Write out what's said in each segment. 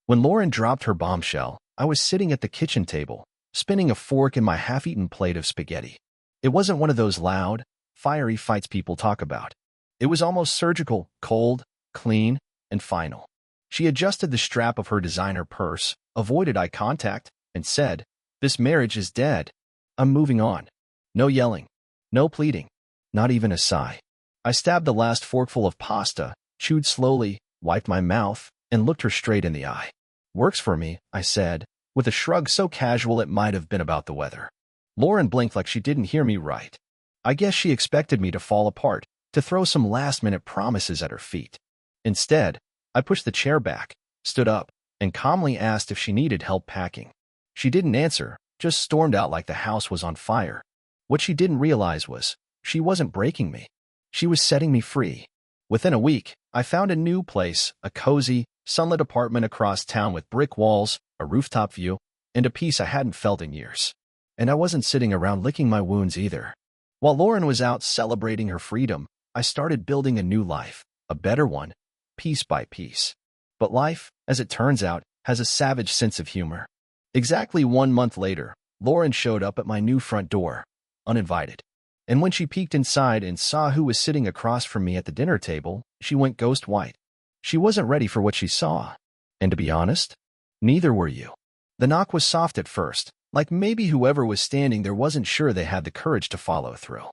When Lauren dropped her bombshell, I was sitting at the kitchen table, spinning a fork in my half-eaten plate of spaghetti. It wasn't one of those loud, fiery fights people talk about. It was almost surgical, cold, clean, and final. She adjusted the strap of her designer purse, avoided eye contact, and said, "This marriage is dead. I'm moving on." No yelling. No pleading. Not even a sigh. I stabbed the last forkful of pasta, chewed slowly, wiped my mouth, and looked her straight in the eye. "Works for me," I said, with a shrug so casual it might have been about the weather. Lauren blinked like she didn't hear me right. I guess she expected me to fall apart, to throw some last-minute promises at her feet. Instead, I pushed the chair back, stood up, and calmly asked if she needed help packing. She didn't answer, just stormed out like the house was on fire. What she didn't realize was, she wasn't breaking me. She was setting me free. Within a week, I found a new place, a cozy, sunlit apartment across town with brick walls, a rooftop view, and a peace I hadn't felt in years. And I wasn't sitting around licking my wounds either. While Lauren was out celebrating her freedom, I started building a new life, a better one, piece by piece. But life, as it turns out, has a savage sense of humor. Exactly 1 month later, Lauren showed up at my new front door, uninvited. And when she peeked inside and saw who was sitting across from me at the dinner table, she went ghost white. She wasn't ready for what she saw. And to be honest, neither were you. The knock was soft at first, like maybe whoever was standing there wasn't sure they had the courage to follow through.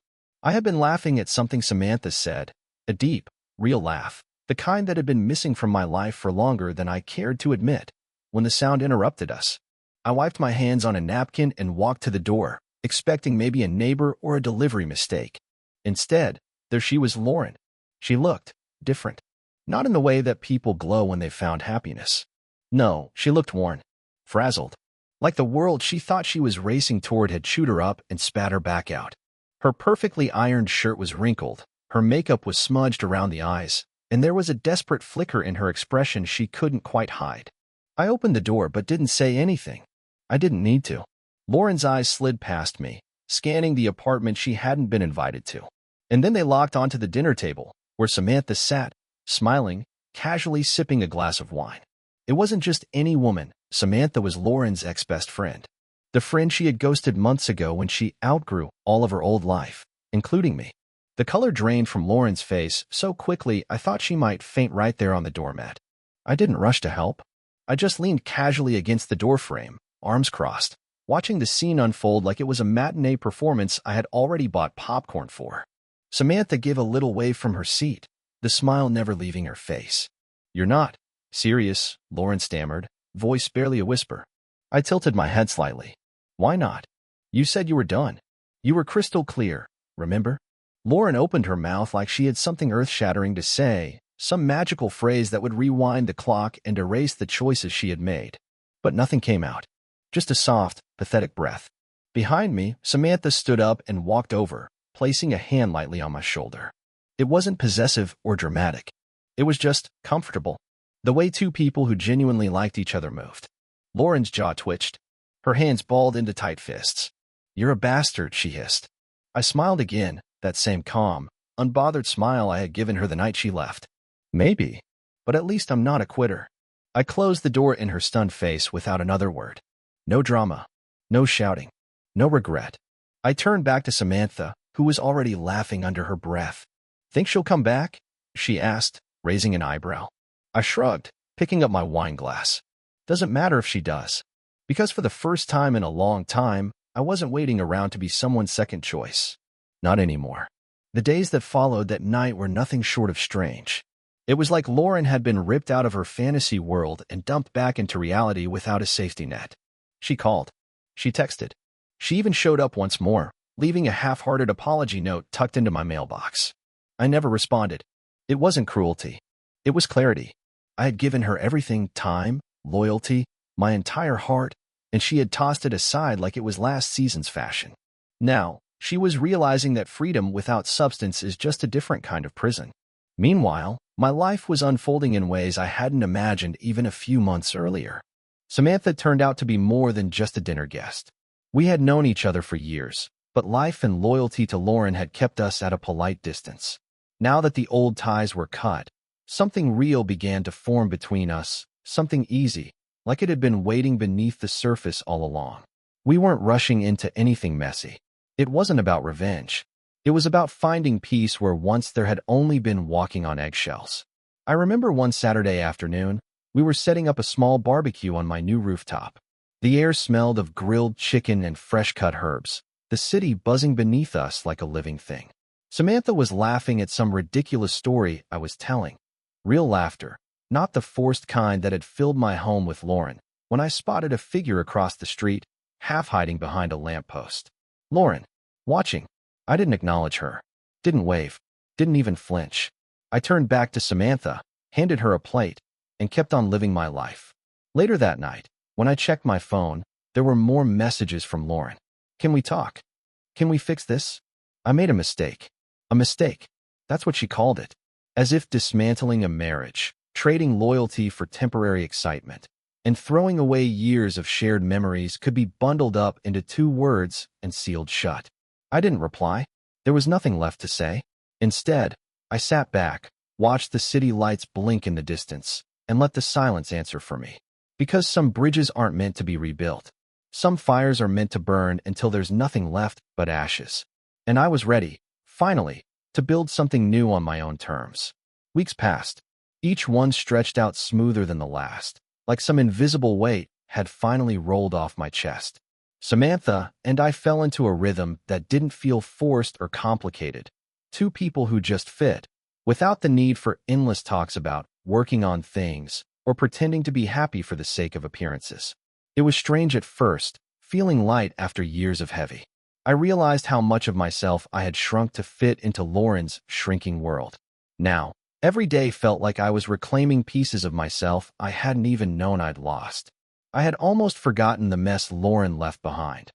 I had been laughing at something Samantha said, a deep, real laugh, the kind that had been missing from my life for longer than I cared to admit. When the sound interrupted us, I wiped my hands on a napkin and walked to the door, expecting maybe a neighbor or a delivery mistake. Instead, there she was, Lauren. She looked different. Not in the way that people glow when they've found happiness. No, she looked worn, frazzled. Like the world she thought she was racing toward had chewed her up and spat her back out. Her perfectly ironed shirt was wrinkled, her makeup was smudged around the eyes, and there was a desperate flicker in her expression she couldn't quite hide. I opened the door but didn't say anything. I didn't need to. Lauren's eyes slid past me, scanning the apartment she hadn't been invited to. And then they locked onto the dinner table, where Samantha sat, smiling, casually sipping a glass of wine. It wasn't just any woman. Samantha was Lauren's ex-best friend. The friend she had ghosted months ago when she outgrew all of her old life, including me. The color drained from Lauren's face so quickly I thought she might faint right there on the doormat. I didn't rush to help. I just leaned casually against the doorframe, arms crossed, watching the scene unfold like it was a matinee performance I had already bought popcorn for. Samantha gave a little wave from her seat, the smile never leaving her face. "You're not serious," Lauren stammered, voice barely a whisper. I tilted my head slightly. "Why not? You said you were done. You were crystal clear, remember?" Lauren opened her mouth like she had something earth-shattering to say, some magical phrase that would rewind the clock and erase the choices she had made. But nothing came out. Just a soft, pathetic breath. Behind me, Samantha stood up and walked over, placing a hand lightly on my shoulder. It wasn't possessive or dramatic. It was just comfortable. The way two people who genuinely liked each other moved. Lauren's jaw twitched. Her hands balled into tight fists. "You're a bastard," she hissed. I smiled again, that same calm, unbothered smile I had given her the night she left. Maybe, but at least I'm not a quitter. I closed the door in her stunned face without another word. No drama. No shouting. No regret. I turned back to Samantha, who was already laughing under her breath. "Think she'll come back?" she asked, raising an eyebrow. I shrugged, picking up my wine glass. Doesn't matter if she does. Because for the first time in a long time, I wasn't waiting around to be someone's second choice. Not anymore. The days that followed that night were nothing short of strange. It was like Lauren had been ripped out of her fantasy world and dumped back into reality without a safety net. She called. She texted. She even showed up once more, leaving a half-hearted apology note tucked into my mailbox. I never responded. It wasn't cruelty. It was clarity. I had given her everything, time, loyalty, my entire heart, and she had tossed it aside like it was last season's fashion. Now, she was realizing that freedom without substance is just a different kind of prison. Meanwhile, my life was unfolding in ways I hadn't imagined even a few months earlier. Samantha turned out to be more than just a dinner guest. We had known each other for years, but life and loyalty to Lauren had kept us at a polite distance. Now that the old ties were cut, something real began to form between us, something easy, like it had been waiting beneath the surface all along. We weren't rushing into anything messy. It wasn't about revenge. It was about finding peace where once there had only been walking on eggshells. I remember one Saturday afternoon, we were setting up a small barbecue on my new rooftop. The air smelled of grilled chicken and fresh-cut herbs, the city buzzing beneath us like a living thing. Samantha was laughing at some ridiculous story I was telling. Real laughter, not the forced kind that had filled my home with Lauren, when I spotted a figure across the street, half hiding behind a lamppost. Lauren, watching. I didn't acknowledge her, didn't wave, didn't even flinch. I turned back to Samantha, handed her a plate, and kept on living my life. Later that night, when I checked my phone, there were more messages from Lauren. Can we talk? Can we fix this? I made a mistake. A mistake. That's what she called it. As if dismantling a marriage, trading loyalty for temporary excitement, and throwing away years of shared memories could be bundled up into 2 words and sealed shut. I didn't reply. There was nothing left to say. Instead, I sat back, watched the city lights blink in the distance, and let the silence answer for me. Because some bridges aren't meant to be rebuilt. Some fires are meant to burn until there's nothing left but ashes. And I was ready, finally, to build something new on my own terms. Weeks passed, each one stretched out smoother than the last, like some invisible weight had finally rolled off my chest. Samantha and I fell into a rhythm that didn't feel forced or complicated. 2 people who just fit, without the need for endless talks about working on things or pretending to be happy for the sake of appearances. It was strange at first, feeling light after years of heavy. I realized how much of myself I had shrunk to fit into Lauren's shrinking world. Now, every day felt like I was reclaiming pieces of myself I hadn't even known I'd lost. I had almost forgotten the mess Lauren left behind.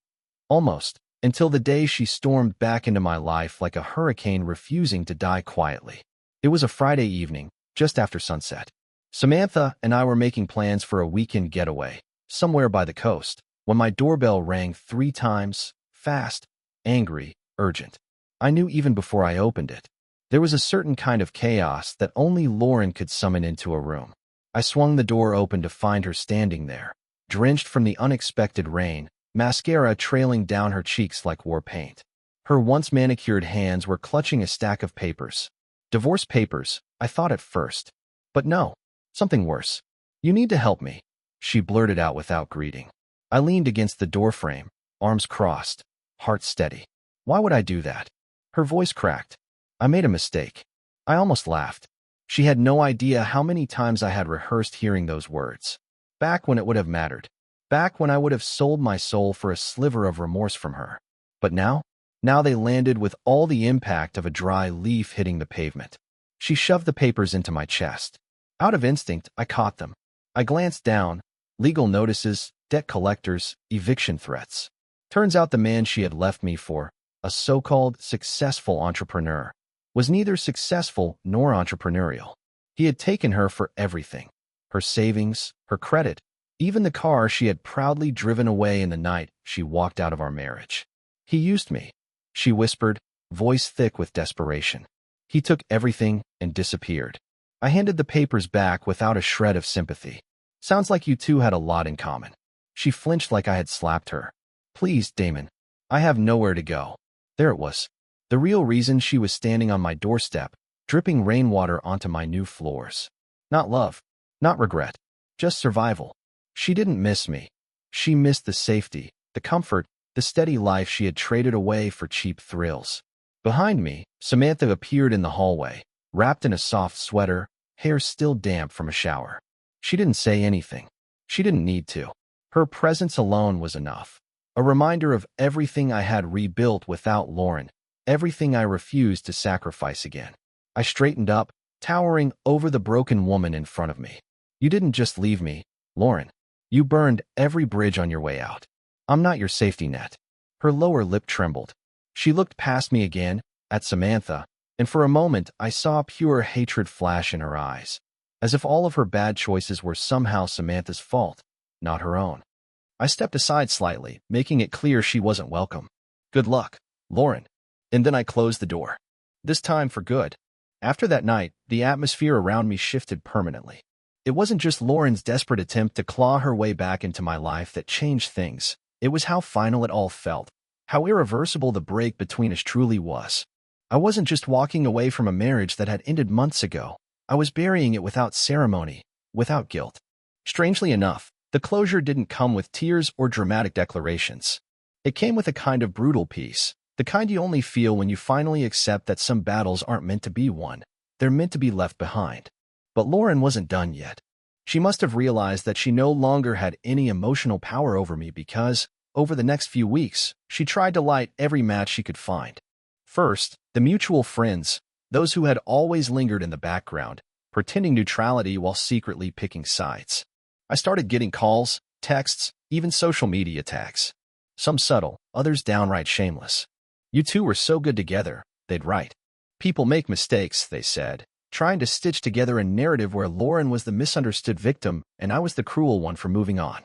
Almost, until the day she stormed back into my life like a hurricane refusing to die quietly. It was a Friday evening, just after sunset. Samantha and I were making plans for a weekend getaway, somewhere by the coast, when my doorbell rang 3 times, fast, angry, urgent. I knew even before I opened it. There was a certain kind of chaos that only Lauren could summon into a room. I swung the door open to find her standing there, drenched from the unexpected rain, mascara trailing down her cheeks like war paint. Her once manicured hands were clutching a stack of papers. Divorce papers, I thought at first. But no, something worse. "You need to help me," she blurted out without greeting. I leaned against the doorframe, arms crossed, heart steady. Why would I do that? Her voice cracked. I made a mistake. I almost laughed. She had no idea how many times I had rehearsed hearing those words. Back when it would have mattered. Back when I would have sold my soul for a sliver of remorse from her. But now they landed with all the impact of a dry leaf hitting the pavement. She shoved the papers into my chest. Out of instinct, I caught them. I glanced down. Legal notices, debt collectors, eviction threats. Turns out the man she had left me for, a so-called successful entrepreneur, was neither successful nor entrepreneurial. He had taken her for everything. Her savings, her credit, even the car she had proudly driven away in the night she walked out of our marriage. He used me, she whispered, voice thick with desperation. He took everything and disappeared. I handed the papers back without a shred of sympathy. Sounds like you two had a lot in common. She flinched like I had slapped her. Please, Damon. I have nowhere to go. There it was. The real reason she was standing on my doorstep, dripping rainwater onto my new floors. Not love. Not regret. Just survival. She didn't miss me. She missed the safety, the comfort, the steady life she had traded away for cheap thrills. Behind me, Samantha appeared in the hallway, wrapped in a soft sweater, hair still damp from a shower. She didn't say anything. She didn't need to. Her presence alone was enough. A reminder of everything I had rebuilt without Lauren, everything I refused to sacrifice again. I straightened up, towering over the broken woman in front of me. You didn't just leave me, Lauren. You burned every bridge on your way out. I'm not your safety net. Her lower lip trembled. She looked past me again, at Samantha, and for a moment I saw pure hatred flash in her eyes, as if all of her bad choices were somehow Samantha's fault, not her own. I stepped aside slightly, making it clear she wasn't welcome. Good luck, Lauren. And then I closed the door. This time for good. After that night, the atmosphere around me shifted permanently. It wasn't just Lauren's desperate attempt to claw her way back into my life that changed things. It was how final it all felt, how irreversible the break between us truly was. I wasn't just walking away from a marriage that had ended months ago. I was burying it without ceremony, without guilt. Strangely enough, the closure didn't come with tears or dramatic declarations. It came with a kind of brutal peace, the kind you only feel when you finally accept that some battles aren't meant to be won, they're meant to be left behind. But Lauren wasn't done yet. She must have realized that she no longer had any emotional power over me because, over the next few weeks, she tried to light every match she could find. First, the mutual friends, those who had always lingered in the background, pretending neutrality while secretly picking sides. I started getting calls, texts, even social media tags. Some subtle, others downright shameless. "You two were so good together," they'd write. "People make mistakes," they said, trying to stitch together a narrative where Lauren was the misunderstood victim and I was the cruel one for moving on.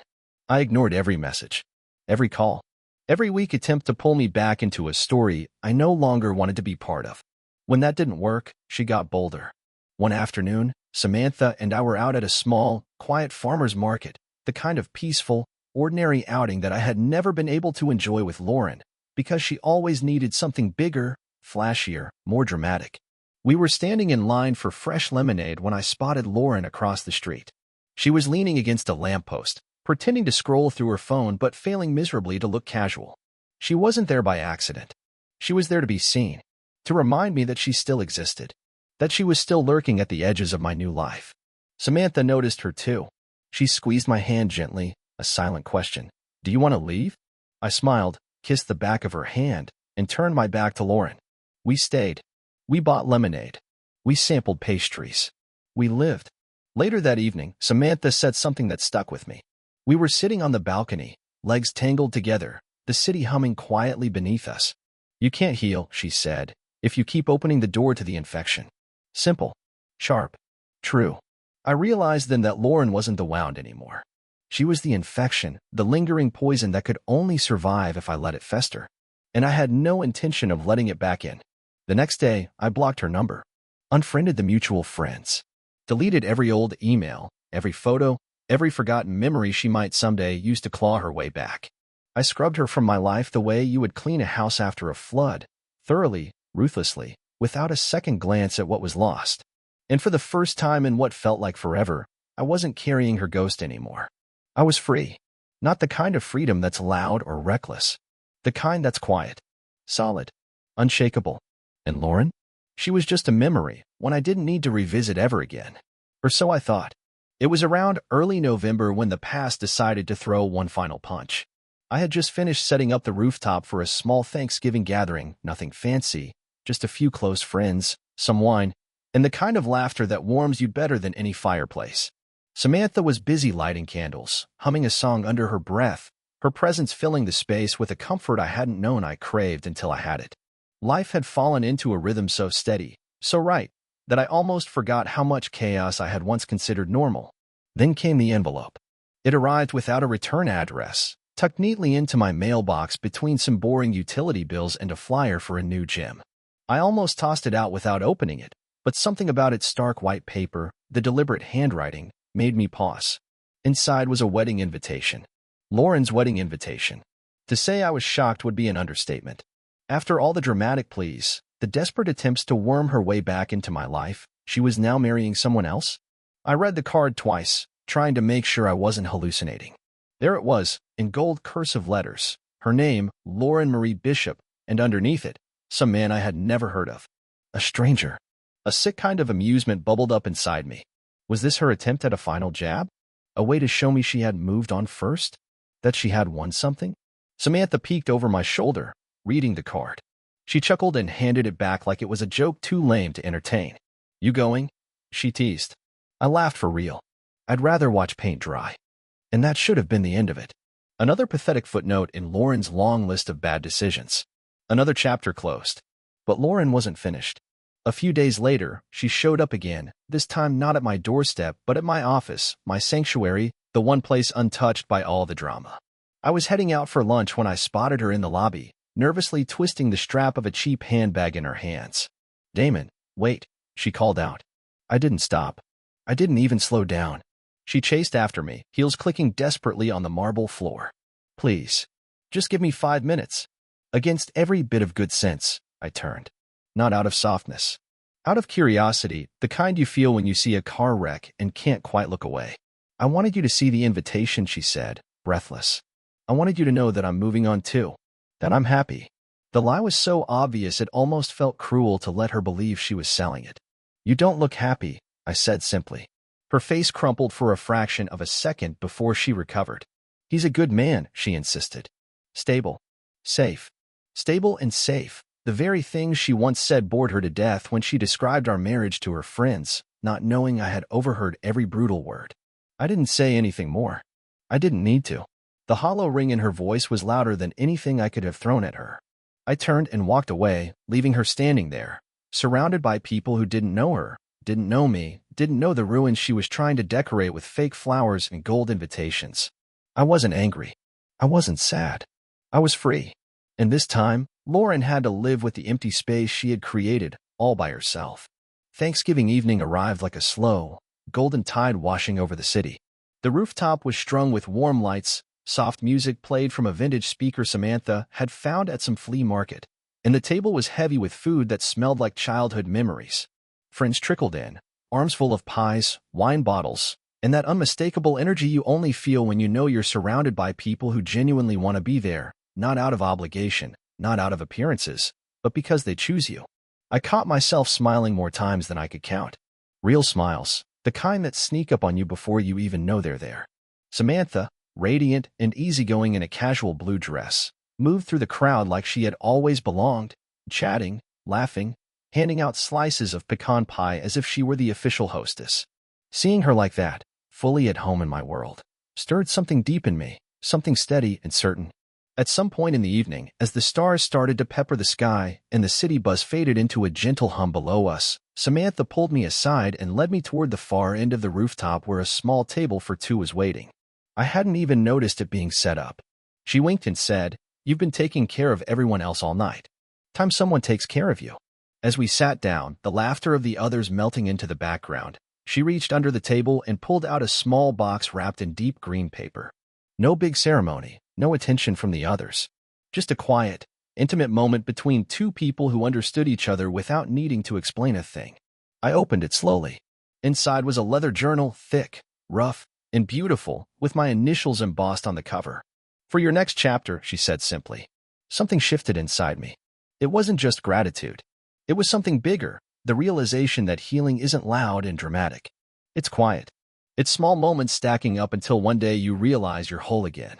I ignored every message, every call, every weak attempt to pull me back into a story I no longer wanted to be part of. When that didn't work, she got bolder. One afternoon, Samantha and I were out at a small, quiet farmer's market, the kind of peaceful, ordinary outing that I had never been able to enjoy with Lauren, because she always needed something bigger, flashier, more dramatic. We were standing in line for fresh lemonade when I spotted Lauren across the street. She was leaning against a lamppost, pretending to scroll through her phone but failing miserably to look casual. She wasn't there by accident. She was there to be seen, to remind me that she still existed, that she was still lurking at the edges of my new life. Samantha noticed her too. She squeezed my hand gently, a silent question. "Do you want to leave?" I smiled, kissed the back of her hand, and turned my back to Lauren. We stayed. We bought lemonade. We sampled pastries. We lived. Later that evening, Samantha said something that stuck with me. We were sitting on the balcony, legs tangled together, the city humming quietly beneath us. "You can't heal," she said, "if you keep opening the door to the infection." Simple. Sharp. True. I realized then that Lauren wasn't the wound anymore. She was the infection, the lingering poison that could only survive if I let it fester. And I had no intention of letting it back in. The next day, I blocked her number, unfriended the mutual friends, deleted every old email, every photo, every forgotten memory she might someday use to claw her way back. I scrubbed her from my life the way you would clean a house after a flood, thoroughly, ruthlessly, without a second glance at what was lost. And for the first time in what felt like forever, I wasn't carrying her ghost anymore. I was free. Not the kind of freedom that's loud or reckless. The kind that's quiet, solid, unshakable. And Lauren? She was just a memory, one I didn't need to revisit ever again. Or so I thought. It was around early November when the past decided to throw one final punch. I had just finished setting up the rooftop for a small Thanksgiving gathering, nothing fancy, just a few close friends, some wine, and the kind of laughter that warms you better than any fireplace. Samantha was busy lighting candles, humming a song under her breath, her presence filling the space with a comfort I hadn't known I craved until I had it. Life had fallen into a rhythm so steady, so right, that I almost forgot how much chaos I had once considered normal. Then came the envelope. It arrived without a return address, tucked neatly into my mailbox between some boring utility bills and a flyer for a new gym. I almost tossed it out without opening it, but something about its stark white paper, the deliberate handwriting, made me pause. Inside was a wedding invitation. Lauren's wedding invitation. To say I was shocked would be an understatement. After all the dramatic pleas, the desperate attempts to worm her way back into my life, she was now marrying someone else? I read the card twice, trying to make sure I wasn't hallucinating. There it was, in gold cursive letters, her name, Lauren Marie Bishop, and underneath it, some man I had never heard of. A stranger. A sick kind of amusement bubbled up inside me. Was this her attempt at a final jab? A way to show me she had moved on first? That she had won something? Samantha peeked over my shoulder, reading the card. She chuckled and handed it back like it was a joke too lame to entertain. "You going?" she teased. I laughed for real. I'd rather watch paint dry. And that should have been the end of it. Another pathetic footnote in Lauren's long list of bad decisions. Another chapter closed. But Lauren wasn't finished. A few days later, she showed up again, this time not at my doorstep, but at my office, my sanctuary, the one place untouched by all the drama. I was heading out for lunch when I spotted her in the lobby, nervously twisting the strap of a cheap handbag in her hands. "Damon, wait," she called out. I didn't stop. I didn't even slow down. She chased after me, heels clicking desperately on the marble floor. Please, just give me 5 minutes. Against every bit of good sense, I turned. Not out of softness. Out of curiosity, the kind you feel when you see a car wreck and can't quite look away. I wanted you to see the invitation, she said, breathless. I wanted you to know that I'm moving on too. That I'm happy. The lie was so obvious it almost felt cruel to let her believe she was selling it. You don't look happy, I said simply. Her face crumpled for a fraction of a second before she recovered. He's a good man, she insisted. Stable. Safe. Stable and safe. The very things she once said bored her to death when she described our marriage to her friends, not knowing I had overheard every brutal word. I didn't say anything more. I didn't need to. The hollow ring in her voice was louder than anything I could have thrown at her. I turned and walked away, leaving her standing there, surrounded by people who didn't know her, didn't know me, didn't know the ruins she was trying to decorate with fake flowers and gold invitations. I wasn't angry. I wasn't sad. I was free. And this time, Lauren had to live with the empty space she had created, all by herself. Thanksgiving evening arrived like a slow, golden tide washing over the city. The rooftop was strung with warm lights, soft music played from a vintage speaker Samantha had found at some flea market, and the table was heavy with food that smelled like childhood memories. Friends trickled in, arms full of pies, wine bottles, and that unmistakable energy you only feel when you know you're surrounded by people who genuinely want to be there, not out of obligation, not out of appearances, but because they choose you. I caught myself smiling more times than I could count. Real smiles, the kind that sneak up on you before you even know they're there. Samantha, radiant and easygoing in a casual blue dress, moved through the crowd like she had always belonged, chatting, laughing, handing out slices of pecan pie as if she were the official hostess. Seeing her like that, fully at home in my world, stirred something deep in me, something steady and certain. At some point in the evening, as the stars started to pepper the sky and the city buzz faded into a gentle hum below us, Samantha pulled me aside and led me toward the far end of the rooftop where a small table for two was waiting. I hadn't even noticed it being set up. She winked and said, "You've been taking care of everyone else all night. Time someone takes care of you." As we sat down, the laughter of the others melting into the background, she reached under the table and pulled out a small box wrapped in deep green paper. No big ceremony, no attention from the others. Just a quiet, intimate moment between two people who understood each other without needing to explain a thing. I opened it slowly. Inside was a leather journal, thick, rough, and beautiful, with my initials embossed on the cover. "For your next chapter," she said simply. Something shifted inside me. It wasn't just gratitude. It was something bigger, the realization that healing isn't loud and dramatic. It's quiet. It's small moments stacking up until one day you realize you're whole again.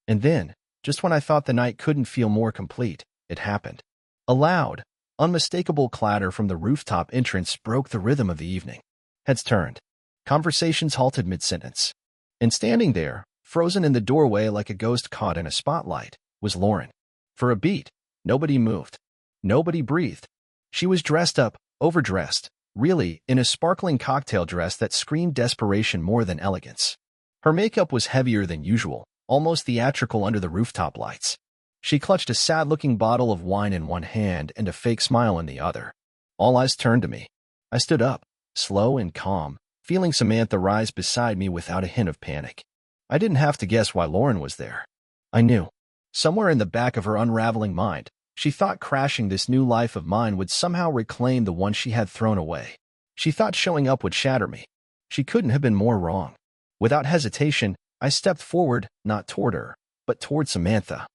And then, just when I thought the night couldn't feel more complete, it happened. A loud, unmistakable clatter from the rooftop entrance broke the rhythm of the evening. Heads turned. Conversations halted mid-sentence. And standing there, frozen in the doorway like a ghost caught in a spotlight, was Lauren. For a beat, nobody moved. Nobody breathed. She was dressed up, overdressed, really, in a sparkling cocktail dress that screamed desperation more than elegance. Her makeup was heavier than usual, almost theatrical under the rooftop lights. She clutched a sad-looking bottle of wine in one hand and a fake smile in the other. All eyes turned to me. I stood up, slow and calm, feeling Samantha rise beside me without a hint of panic. I didn't have to guess why Lauren was there. I knew. Somewhere in the back of her unraveling mind, she thought crashing this new life of mine would somehow reclaim the one she had thrown away. She thought showing up would shatter me. She couldn't have been more wrong. Without hesitation, I stepped forward, not toward her, but toward Samantha.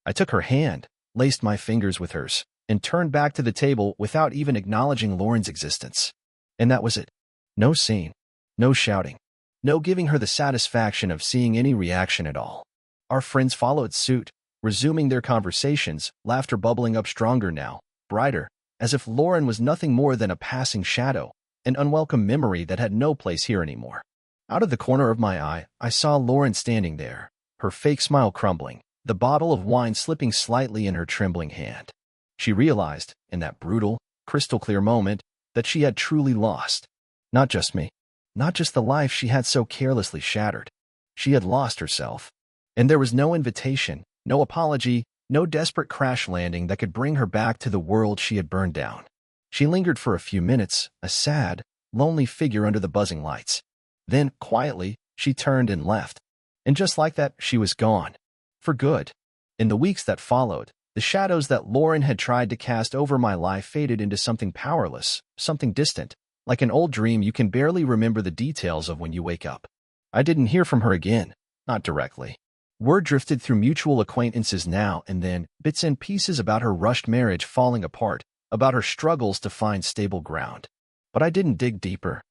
I took her hand, laced my fingers with hers, and turned back to the table without even acknowledging Lauren's existence. And that was it. No scene. No shouting. No giving her the satisfaction of seeing any reaction at all. Our friends followed suit, resuming their conversations, laughter bubbling up stronger now, brighter, as if Lauren was nothing more than a passing shadow, an unwelcome memory that had no place here anymore. Out of the corner of my eye, I saw Lauren standing there, her fake smile crumbling, the bottle of wine slipping slightly in her trembling hand. She realized, in that brutal, crystal-clear moment, that she had truly lost. Not just me. Not just the life she had so carelessly shattered. She had lost herself. And there was no invitation, no apology, no desperate crash landing that could bring her back to the world she had burned down. She lingered for a few minutes, a sad, lonely figure under the buzzing lights. Then, quietly, She turned and left. And just like that, she was gone. For good. In the weeks that followed, the shadows that Lauren had tried to cast over my life faded into something powerless, something distant, like an old dream you can barely remember the details of when you wake up. I didn't hear from her again, not directly. Word drifted through mutual acquaintances now and then, bits and pieces about her rushed marriage falling apart, about her struggles to find stable ground. But I didn't dig deeper.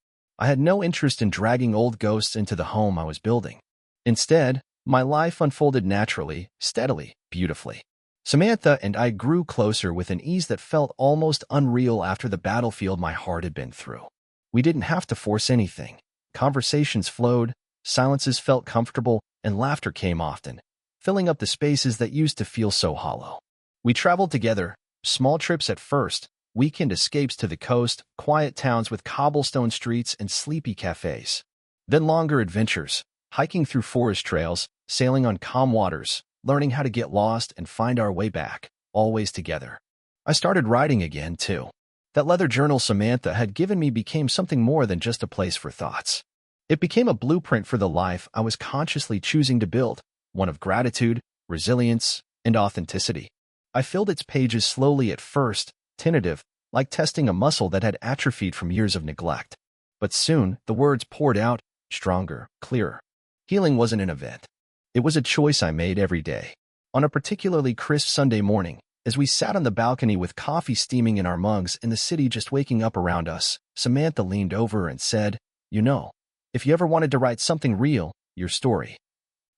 I had no interest in dragging old ghosts into the home I was building. Instead, my life unfolded naturally, steadily, beautifully. Samantha and I grew closer with an ease that felt almost unreal after the battlefield my heart had been through. We didn't have to force anything. Conversations flowed, silences felt comfortable, and laughter came often, filling up the spaces that used to feel so hollow. We traveled together, small trips at first, weekend escapes to the coast, quiet towns with cobblestone streets and sleepy cafes. Then longer adventures, hiking through forest trails, sailing on calm waters, learning how to get lost and find our way back, always together. I started writing again, too. That leather journal Samantha had given me became something more than just a place for thoughts. It became a blueprint for the life I was consciously choosing to build, one of gratitude, resilience, and authenticity. I filled its pages slowly at first, tentative, like testing a muscle that had atrophied from years of neglect. But soon, the words poured out, stronger, clearer. Healing wasn't an event. It was a choice I made every day. On a particularly crisp Sunday morning, as we sat on the balcony with coffee steaming in our mugs and the city just waking up around us, Samantha leaned over and said, "You know, if you ever wanted to write something real, your story.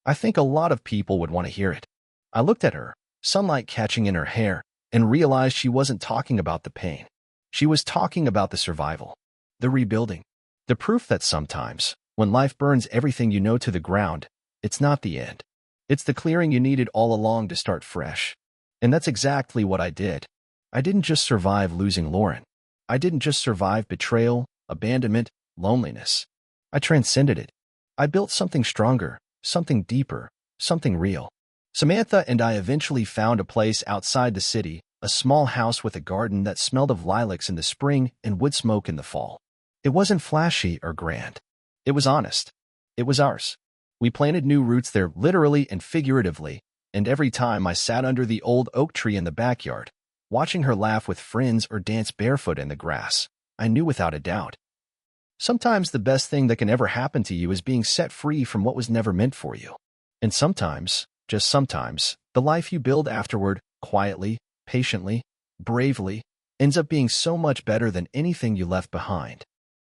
I think a lot of people would want to hear it." I looked at her, sunlight catching in her hair, and realized she wasn't talking about the pain. She was talking about the survival, the rebuilding, the proof that sometimes, when life burns everything you know to the ground, it's not the end. It's the clearing you needed all along to start fresh. And that's exactly what I did. I didn't just survive losing Lauren. I didn't just survive betrayal, abandonment, loneliness. I transcended it. I built something stronger, something deeper, something real. Samantha and I eventually found a place outside the city, a small house with a garden that smelled of lilacs in the spring and wood smoke in the fall. It wasn't flashy or grand. It was honest. It was ours. We planted new roots there literally and figuratively, and every time I sat under the old oak tree in the backyard, watching her laugh with friends or dance barefoot in the grass, I knew without a doubt. Sometimes the best thing that can ever happen to you is being set free from what was never meant for you. And sometimes, just sometimes, the life you build afterward, quietly, patiently, bravely, ends up being so much better than anything you left behind.